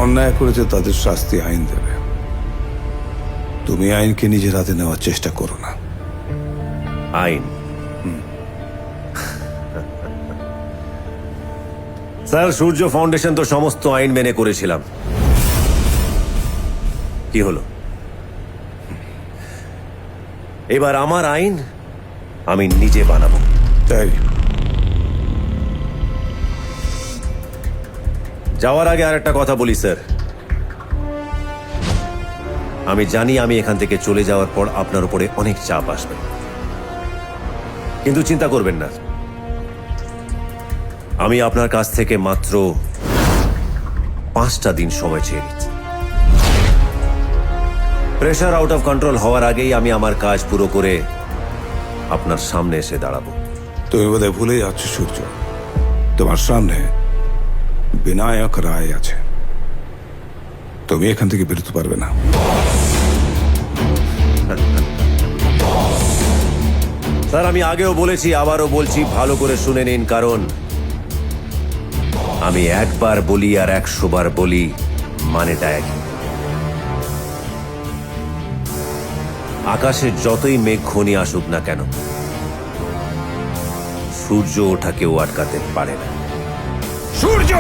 অন্যায় করেছে তাদের শাস্তি আইন দেবে। তুমি আইনকে নিজের হাতে নেওয়ার চেষ্টা করো না। আইন? স্যার, সূর্য ফাউন্ডেশন তো সমস্ত আইন মেনে করেছিলাম। কি হলো? এবার আমার আইন আমি নিজে বানাবো। তাই যাওয়ার আগে আরেকটা কথা বলি স্যার, আমি জানি আমি এখান থেকে চলে যাওয়ার পর আপনার উপরে অনেক চাপ আসবে, কিন্তু চিন্তা করবেন না, আমি আপনার কাছ থেকে মাত্র 5টা দিন সময় চেয়ে নিচ্ছি। প্রেশার আউট অফ কন্ট্রোল হওয়ার আগেই আমি আমার কাজ পুরো করে আপনার সামনে এসে দাঁড়াবো। তুমি বোধহয় ভুলে যাচ্ছ সূর্য, তোমার সামনে বিনায়ক রায় আছে। তুমি এখান থেকে বেরোতে পারবে না। স্যার, আমি আগেও বলেছি, আবারও বলছি, ভালো করে শুনে নিন, কারণ আমি একবার বলি আর 100 বার বলি, মানেটা একই। আকাশে যতই মেঘ ঘনিয়ে আসুক না কেন, সূর্য ওঠা কেউ আটকাতে পারে না। সূর্য!